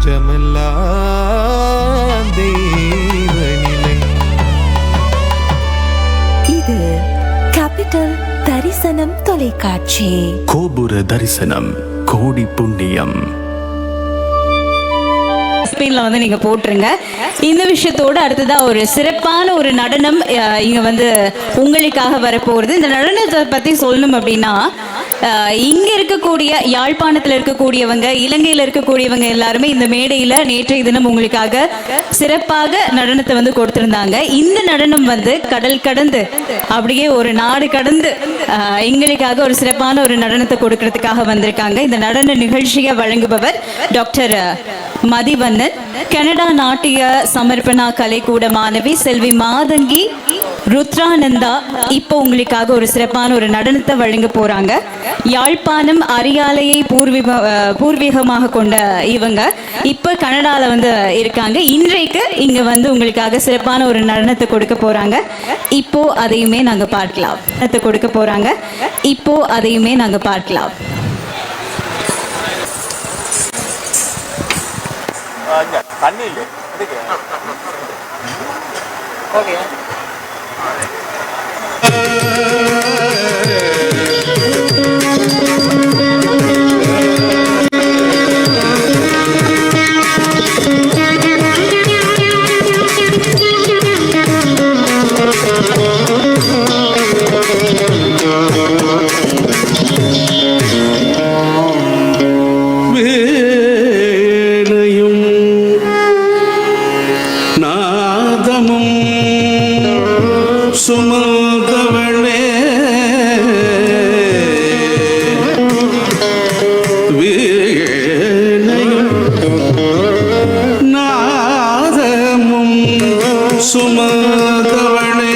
மற்றமெல்லாம் தெய்வநிலை. இது கேபிட்டல் தரிசனம் தொலைக்காட்சி. கோபுர தரிசனம், கோடி புண்ணியம். வந்து நீங்க போட்டுருங்க. இந்த விஷயத்தோடு அடுத்ததா ஒரு சிறப்பான ஒரு நடனம் இங்க வந்து உங்களுக்காக வரப்போகுது. இந்த நடனத்தை பத்தி சொல்லணும் அப்படின்னா, இங்க இருக்கக்கூடிய யாழ்ப்பாணத்தில் இருக்கக்கூடியவங்க, இலங்கையில் இருக்கக்கூடியவங்க எல்லாருமே இந்த மேடையில நேற்றைய தினம் உங்களுக்காக சிறப்பாக நடனத்தை வந்து கொடுத்திருந்தாங்க. இந்த நடனம் வந்து கடல் கடந்து அப்படியே ஒரு நாடு கடந்து எங்களுக்காக ஒரு சிறப்பான ஒரு நடனத்தை கொடுக்கறதுக்காக வந்திருக்காங்க. இந்த நடன நிகழ்ச்சியை வழங்குபவர் டாக்டர் மதிவண்ணன், கனடா நாட்டிய சமர்ப்பணா கலைக்கூட மாணவி செல்வி மாதங்கி ருத்ரானந்தா இப்போ உங்களுக்காக ஒரு சிறப்பான ஒரு நடனத்தை வழங்க போறாங்க. யாழ்ப்பாணம் அரியாலையை பூர்வீகமாக கொண்ட இவங்க இப்ப கனடால வந்து இருக்காங்க. இன்றைக்கு இங்க வந்து உங்களுக்காக சிறப்பான ஒரு நடனத்தை கொடுக்க போறாங்க. இப்போ அதையுமே நாங்க பார்க்கலாம். கொடுக்க போறாங்க. இப்போ அதையுமே நாங்க பார்க்கலாம். தண்ணி இல்லை. ஓகே. சுமந்தவளே வீணையும் நாதமும் சுமந்தவளே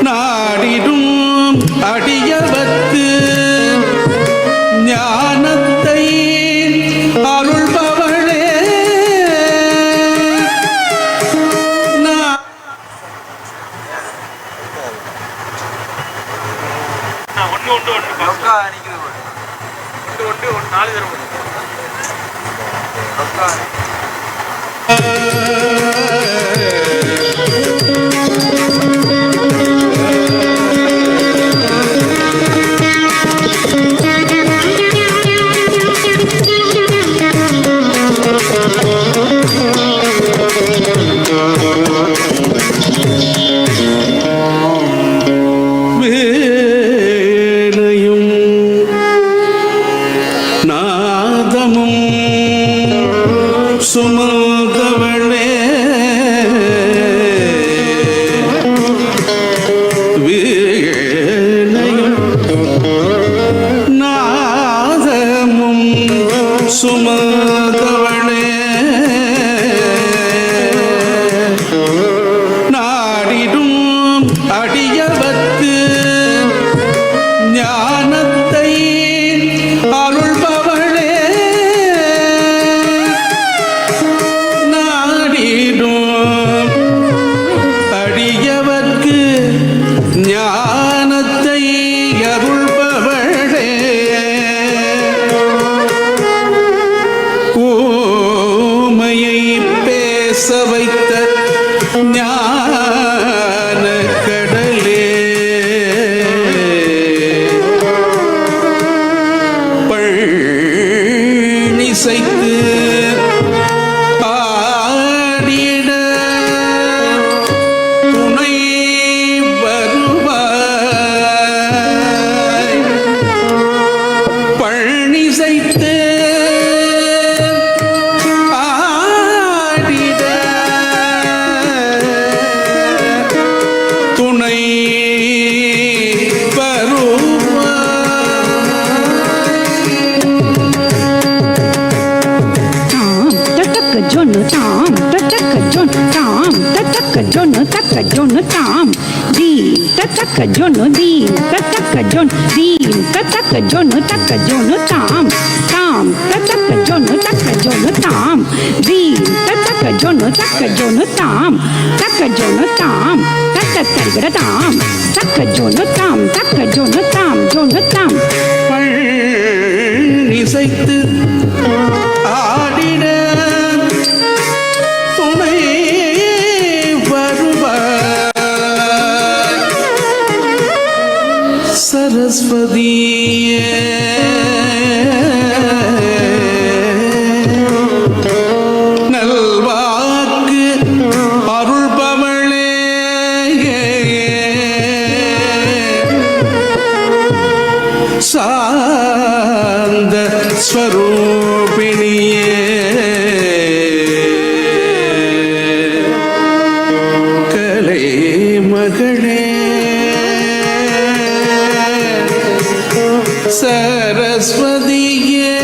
நாடிடும் அடியவத்து ஞானத்தை அருள்பவளே சுமந்தவளே வீணையும் நாதமும் சுமந்தவளே நாடிடும் அடியவத்து ஞானத்தை அருள்பவளே அடியவர்க்கு ஞானத்தை அருள்பவளே ஊமையை பேச வைத்த ஞான கடலே பள்ளிசைத்து taka jono din taka jon din taka jono tam tam taka jono tam din taka jono tam taka jono tam taka targara tam taka jono tam jono tam இசைத்து ஆடிட துணை வருவார் சரஸ்வதியே நல்வாக்கு அருள்பவளே சாந்த ஸ்வரூபிணியே கலை மகளே சரஸ்வதியே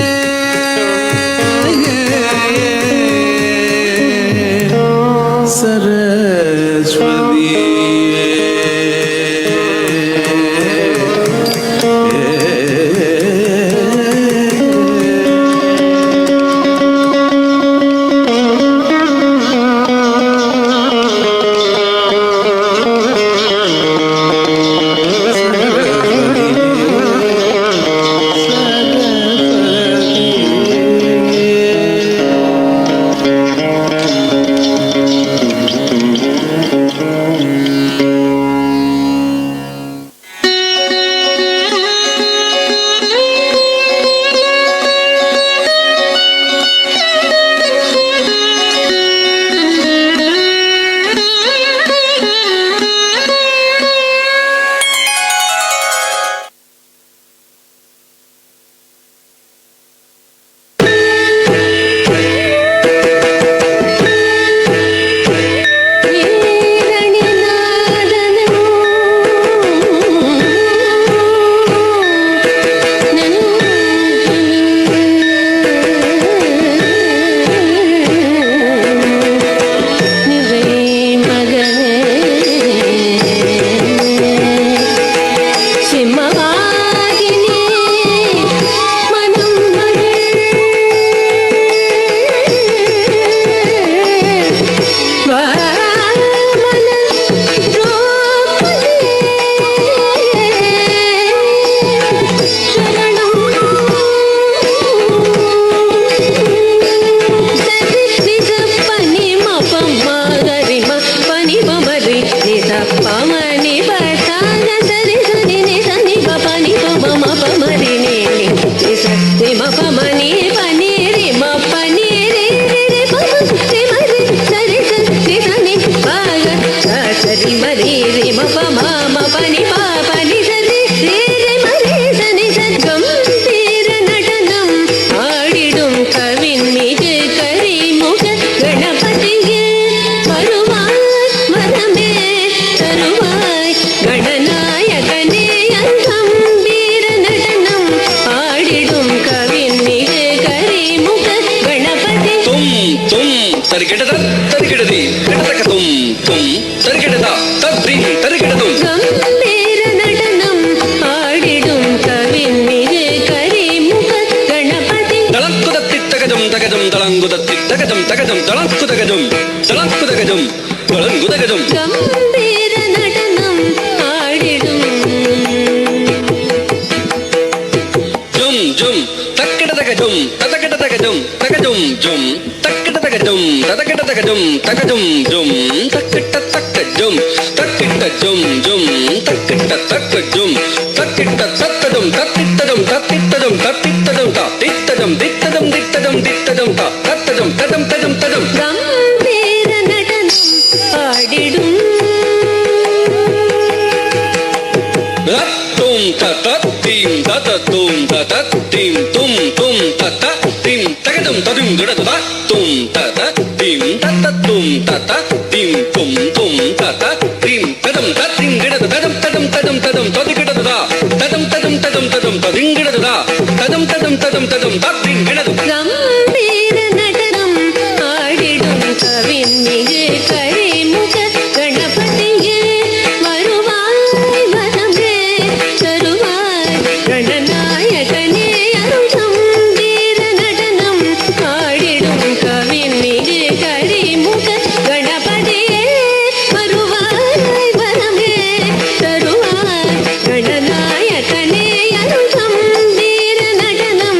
ಗಣನಾಯಕನೇ ಅರುಣಂ ವೀರ ನಟನಂ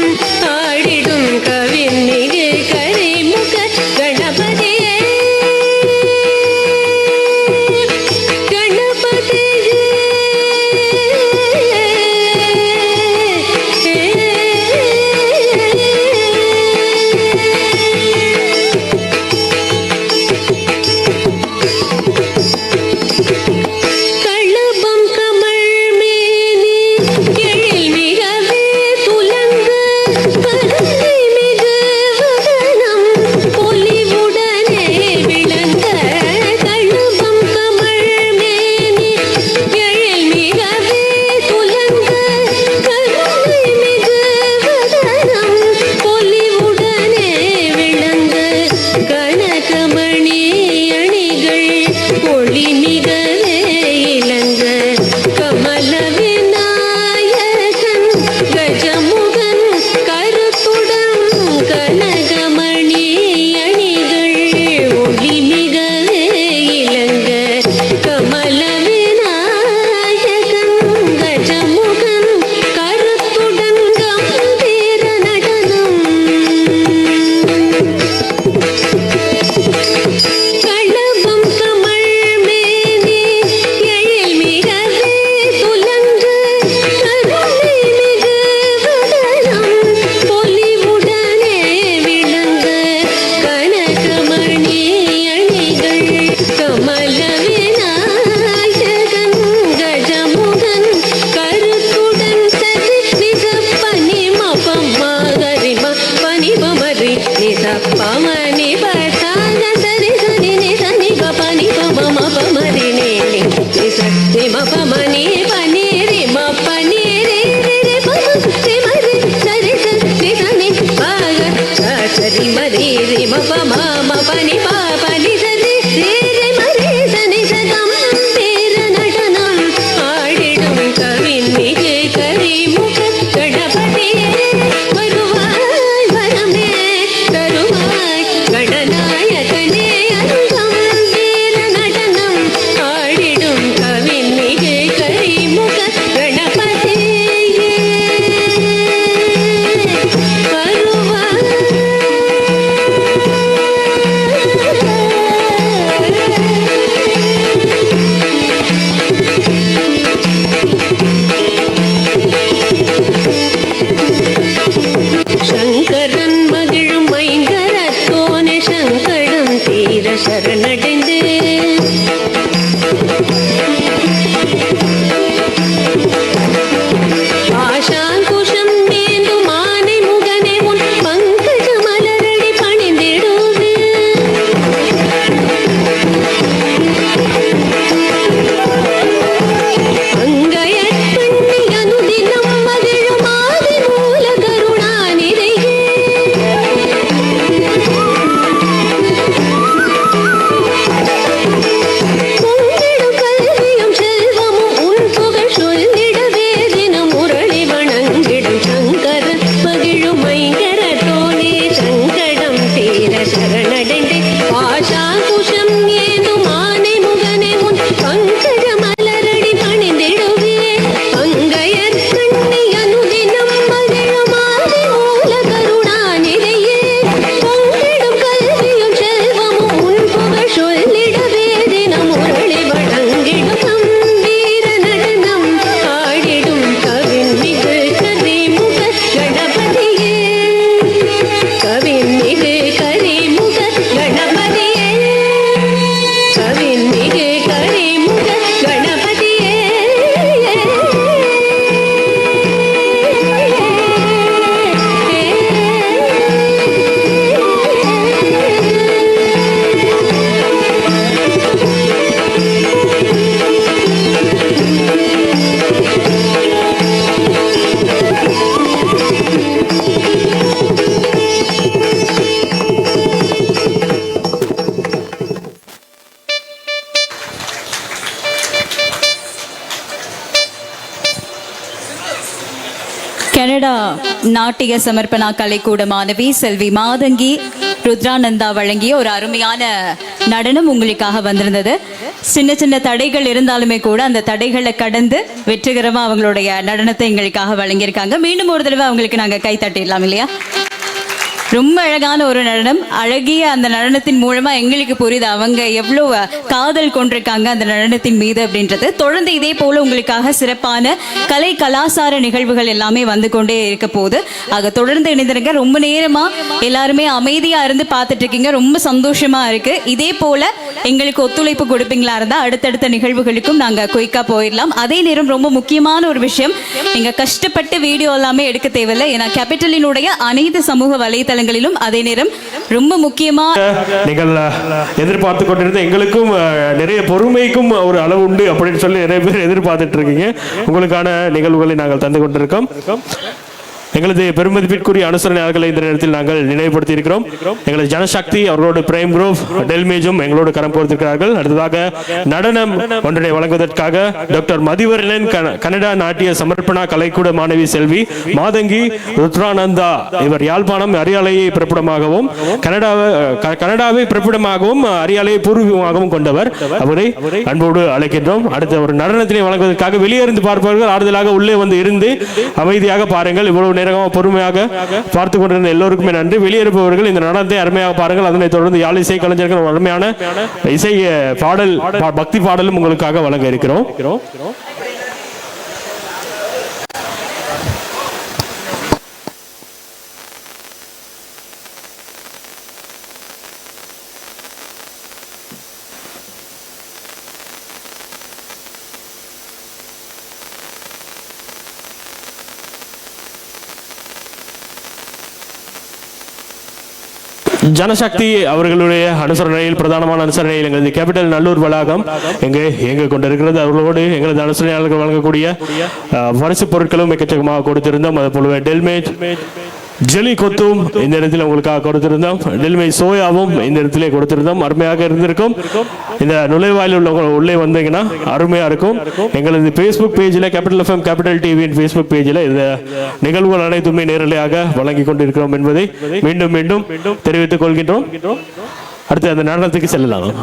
சங்கரன் மகிழும் மைங்கரத்தோனே சங்கடம் தீர சரணடைந்து ஆசாங்குஷம் ஏந்தும் ஆனை முகனே உன் பங்கஜ மலரடி பணிந்திடுவே அங்கயற்பண்ணி அனுதினம் மகிழும் ஆதி மூல கருணாநிதியே பொங்கிடும் கல்வியும் செல்வமும் உன் புகழ் சொல்லிடவே தினம் முரளி வணங்கிடும் சங்கரன் மகிழும் மைங்கரத்தோனே சங்கடம் தீர சரணடைந்தே பாஷாங்குஷம் ஏதும் ஆனை முகனே உன் பங்கஜ மலரடி பணிந்திடுவே அங்கயற்கண்ணி அனுதினம் மகிழும் ஆதி மூல கருணாநிதியே பொங்கிடும் கல்வியும் செல்வமும் உன் புகழ் சொல்லிடவே தினம் முரளி வணங்கிடும் கம்பீர நடனம் ஆடிடும் கவின் மிகு கரிமுக கணபதியே கவின் மிகு கரிமுக கணபதியே கவின் மிகு கரிமுக கணபதியே கனடா நாட்டிய சமர்ப்பணா கலைக்கூட மாணவி செல்வி மாதங்கி ருத்ரானந்தா வழங்கிய ஒரு அருமையான நடனம் உங்களுக்காக வந்திருந்தது. சின்ன சின்ன தடைகள் இருந்தாலுமே கூட அந்த தடைகளை கடந்து வெற்றிகரமா அவங்களுடைய நடனத்தை எங்களுக்காக வழங்கியிருக்காங்க. மீண்டும் ஒரு தடவை அவங்களுக்கு நாங்க கை தட்டிடலாம் இல்லையா? ரொம்ப அழகான ஒரு நடனம். அழகிய அந்த நடனத்தின் மூலமா எங்களுக்கு புரியுது அவங்க எவ்வளவு காதல் கொண்டிருக்காங்க அந்த நடனத்தின் மீது அப்படின்றது. தொடர்ந்து இதே போல உங்களுக்காக சிறப்பான கலை கலாசார நிகழ்வுகள் எல்லாமே வந்து கொண்டே இருக்க போகுது. ஆக தொடர்ந்து இணைந்திருங்க. ரொம்ப நேரமா எல்லாருமே அமைதியா இருந்து பார்த்துட்டு இருக்கீங்க, ரொம்ப சந்தோஷமா இருக்கு. இதே போல எங்களுக்கு ஒத்துழைப்பு கொடுப்பீங்களா இருந்தா அடுத்தடுத்த நிகழ்வுகளுக்கும் நாங்க குயிக்கா போயிடலாம். அதே நேரம் ரொம்ப முக்கியமான ஒரு விஷயம், நீங்க கஷ்டப்பட்டு வீடியோ எல்லாமே எடுக்க தேவையில்லை. ஏன்னா கேபிட்டலினுடைய அனைத்து சமூக வலைதளங்களிலும் அதே நேரம் ரொம்ப முக்கியமா நீங்கள் எதிர்பார்த்து கொண்டிருந்த எங்களுக்கும் நிறைய பொறுமைக்கும் ஒரு அளவு உண்டு அப்படின்னு சொல்லி நிறைய பேர் எதிர்பார்த்துட்டு இருக்கீங்க. உங்களுக்கான நிகழ்வுகளை நாங்கள் தந்து கொண்டிருக்கோம். எங்களது பெருமதிப்பிற்குரிய அனுசரணையாளர்களை இந்த நேரத்தில் நாங்கள் நினைவுபடுத்தி இருக்கிறோம். எங்களது ஜனசக்தி அவர்களோடு பிரேம் குரூப் டெல்மேஜும் எங்களோடு கரம் கோர்த்திருக்கிறார்கள். அடுத்ததாக நடனம் ஒன்றினை வழங்குவதற்காக டாக்டர் மதிவரலன் கனடா நாட்டிய சமர்ப்பணா கலைக்கூட மாணவி செல்வி மாதங்கி ருத்ரானந்தா. இவர் யாழ்ப்பாணம் அரியாலையை பிறப்பிடமாகவும் கனடாவை பிறப்பிடமாகவும் அரியாலையை பூர்வீகமாகவும் கொண்டவர். அவரை அன்போடு அழைக்கின்றோம். அடுத்த ஒரு நடனத்தினை வழங்குவதற்காக வெளியே இருந்து பார்ப்பவர்கள் ஆறுதலாக உள்ளே வந்து இருந்து அமைதியாக பாருங்கள். இவ்வளவு பொறுமையாக பார்த்து கொண்டிருந்த எல்லோருக்குமே நன்றி. வெளியேறுபவர்கள் இந்த நடனத்தை அருமையாக பாருங்கள். அதனைத் தொடர்ந்து யாழ் இசை கலைஞர்கள் அருமையான இசை பாடல் பக்தி பாடலும் உங்களுக்காக வழங்க இருக்கிறோம். ஜனசக்தி அவர்களுடைய அனுசரணையில் பிரதானமான அனுசரணையில் எங்களது கேபிட்டல் நல்லூர் வளாகம் எங்கே கொண்டிருக்கிறது. அவர்களோடு எங்களது அனுசரணையாளர்கள் வழங்கக்கூடிய பரிசு பொருட்களும் எக்கச்சக்கமாக கொடுத்திருந்தோம். அது போலவே டெல்மேஜ் ஜெலி கொத்தும் இந்த இடத்தில் உங்களுக்காக கொடுத்திருந்தோம். டெல்மை சோயாவும் இந்த இடத்திலே கொடுத்திருந்தோம். அருமையாக இருந்திருக்கும். இந்த நுழைவாயில் உள்ளே வந்தீங்கன்னா அருமையா இருக்கும். எங்களது பேஸ்புக் பேஜில் கேபிட்டல் எஃப்எம் கேபிட்டல் டிவியின் பேஸ்புக் பேஜில் இந்த நிகழ்வுகள் அனைத்துமே நேரலையாக வழங்கி கொண்டிருக்கிறோம் என்பதை மீண்டும் மீண்டும் தெரிவித்துக் கொள்கின்றோம். அடுத்து அந்த நடனத்துக்கு செல்லலாம்.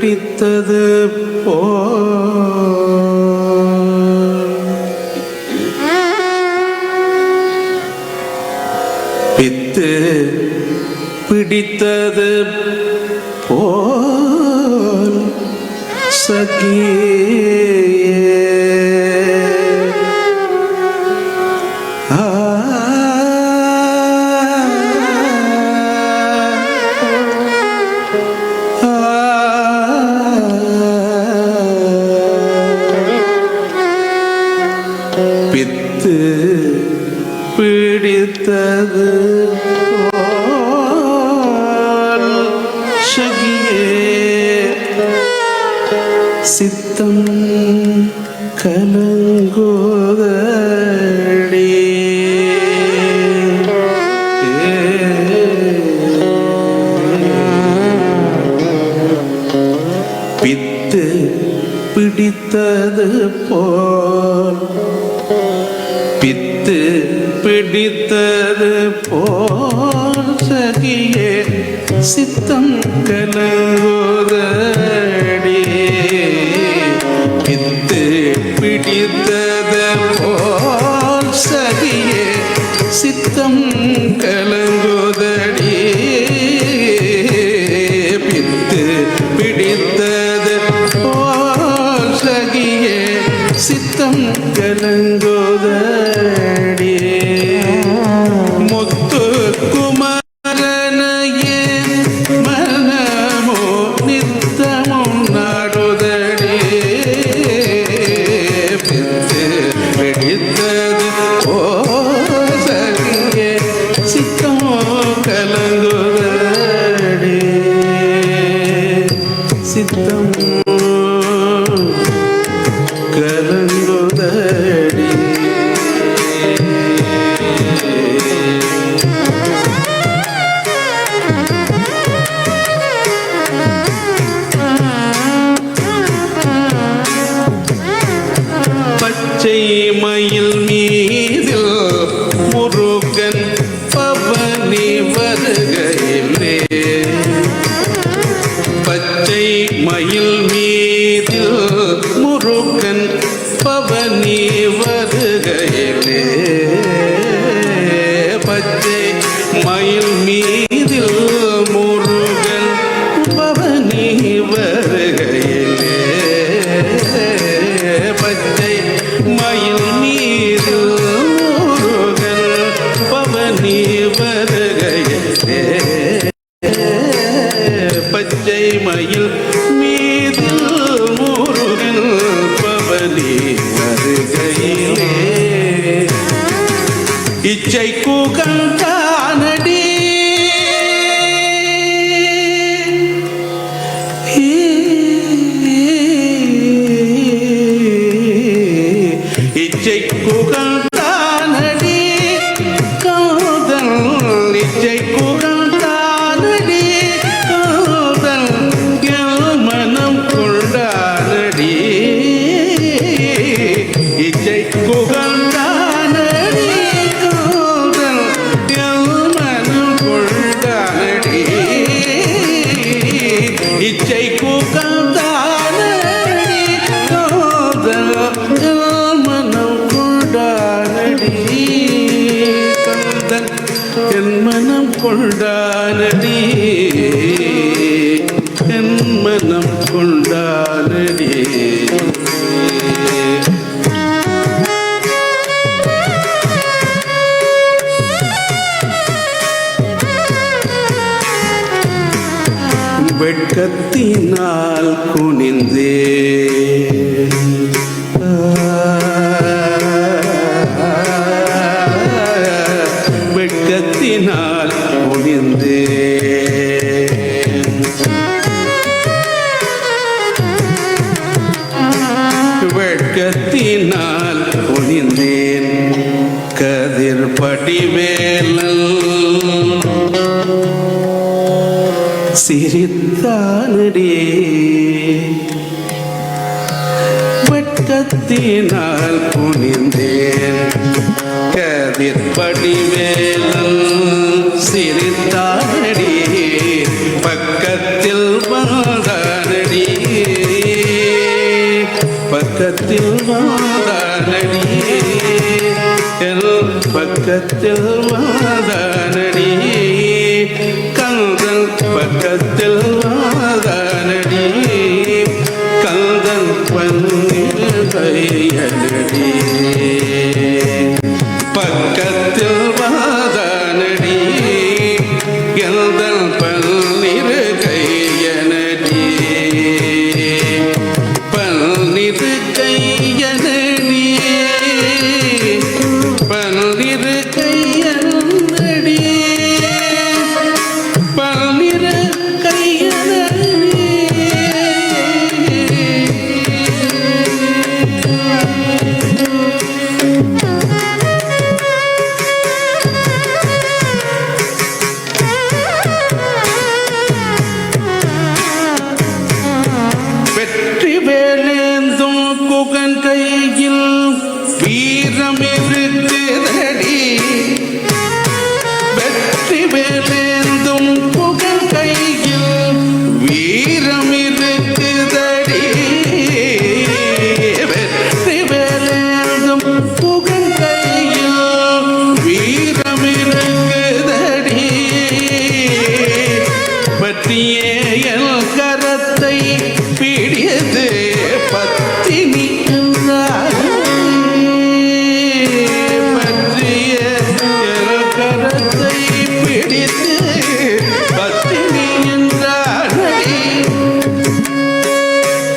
பிடித்தது போ பித்து பிடித்தது போல் சகியே பித்து பிடித்தது போல் சகியே சித்தம் கலங்குதடி பித்து பிடித்தது போல் பித்து பிடித்தது போல் சகியே சித்தம் கலங்குதடி பித்து பிடித்தது போல் சகியே சித்தம் கலங்குதடி பித்து பிடித்தது போல் சகியே சித்தம் கலங்குதடி முத்து குமரனையே மனமோ நித்தமும் நாடுதடி பித்து பிடித்தது போல் சகியே சித்தம் கலங்குதடி சித்தம் கலங்குதடி பச்சை மயில் மீதில் முருகன் பவனி வருகையிலே பச்சை மயில் மீதில் முருகன் பவனி வருகையிலே பச்சை மயில் மீதில் முருகன் பவனி வருகையிலே பச்சை மயில் மீதில் முருகன் பவனி வருகையிலே பச்சை மயில் மீதில் முருகன் பவனி வருகையிலே இச்சை கூகந்தானடி இச்சை கூகந்தானடி காதல் இச்சை கூகந்தானடி காதல் என் மனம் கொண்டானடி இச்சை கூகந்தானடி காதல் என் மனம் கொண்டானடி இச்சை கூகந்தானடி காதல் என் மனம் கொண்டானடி காதல் என் மனம் கொண்டானடி என் மனம் கொண்டானடி வெட்கத்தினால் குனிந்தே வெட்கத்தினால் குனிந்தே வெட்கத்தினால் குனிந்தேன் கதிர் படிவேலன் சிரித்தானடி வெட்கத்தினால் குனிந்தேன் கதிர் படிவேலன் சிரித்தானடி பக்கத்தில் வந்தானடி பக்கத்தில் வாதானடி என் பக்கத்தில் வாதானடி கந்தன் பக்கத்தில் வாதானடி கந்தன் பன்னில் கையனடி பக்கத்தில் வாதானடி எந்தன் பன்னிரு கையனடி பன்னிரு கையனடி பன்னிரு கையனடி பன்னிரு கையனடி வெற்றி வேலேந்தும் குகன் கையில் வீரம் இருக்குதடி வெற்றி வேலேந்தும் குகன் கையில் வீரம் இருக்குதடி வெற்றி வேலேந்தும் குகன் கையில் வீரம் இருக்குதடி பற்றியே என் கரத்தை பிடியது பத்தினி பற்றிய என் கரத்தை பிடித்து பத்தினி என்றானடி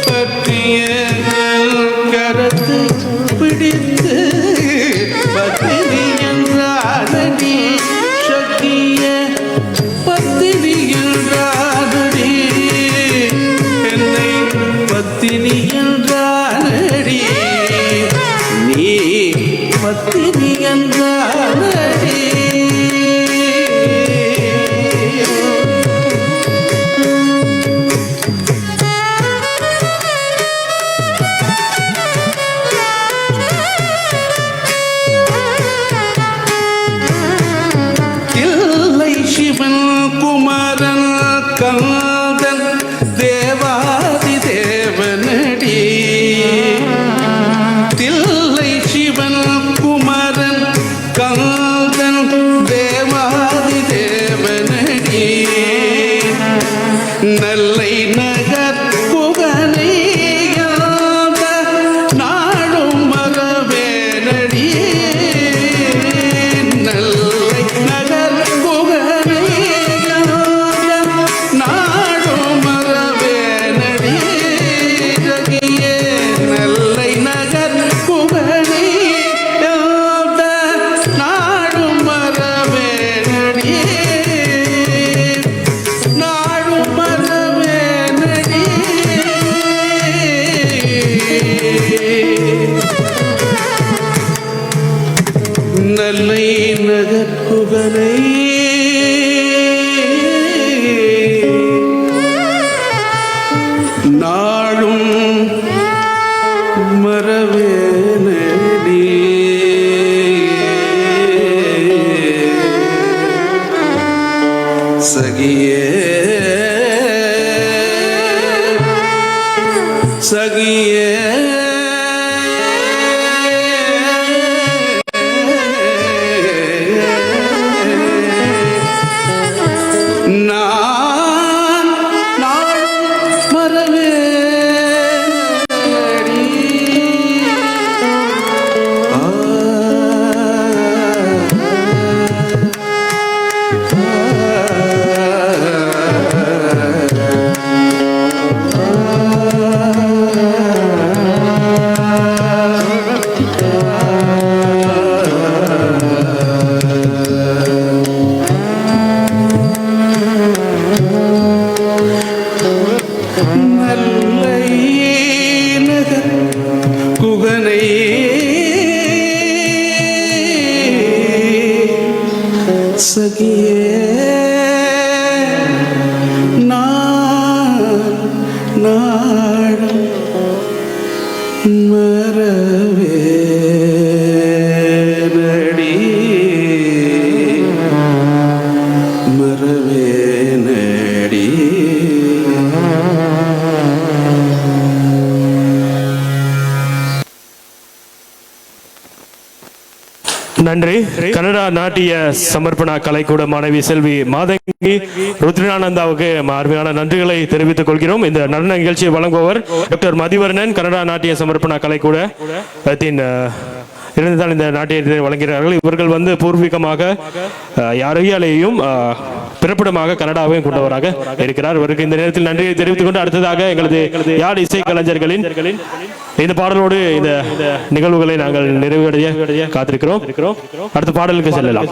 பற்றிய என் கரத்தை பிடித்து பத்தினி என்றானடி சக்கிய பத்தினி என்றானடி என்னை பத்தினி என்றானடி நீ பத்தினி என்றானடி இல்லை சிவன் குமரன் கந்தன் தேவாதி தேவனடி தில்லை சிவன் குமரன் கந்தன் தேவாதி தேவனடி நல்லை நகர் குகனை நாடும் மரவேனடி நல்லை நகர் குகனை நாடும் மரவேனடி ரகியே நல்லை நகர் குகனை நாடும் மரவேனடி நாடும் மரவேனடி நல்லை நகர் குகனை நாளும் மரவேனடி சகியே சகியே நான் நாளும் மரவேனடி நல்லை நகர் குகனை சகியே நான் நாடும் மரவேனடி மரவேனடி நன்றி. கனடா நாட்டிய சமர்ப்பண கலைக்கூட மாணவி செல்வி மாதங்கி ருத்ரானந்தாவுக்கு அருமையான நன்றிகளை தெரிவித்துக் கொள்கிறோம். இந்த நடன நிகழ்ச்சியை வழங்குபவர் டாக்டர் மதிவர்ணன், கனடா நாட்டிய சமர்ப்பண கலைக்கூட இருந்துதான் இந்த நாட்டியத்தை வழங்குகிறார்கள். இவர்கள் வந்து பூர்வீகமாக அறிவியலையும் பிறப்பிடமாக கனடாவையும் கொண்டவராக இருக்கிறார். இவருக்கு இந்த நேரத்தில் நன்றியை தெரிவித்துக் கொண்டு அடுத்ததாக எங்களது யாழ் இசை கலைஞர்களின் இந்த பாடலோடு இந்த நிகழ்வுகளை நாங்கள் நிறைவடைய காத்திருக்கிறோம். அடுத்த பாடலுக்கு செல்லலாம்.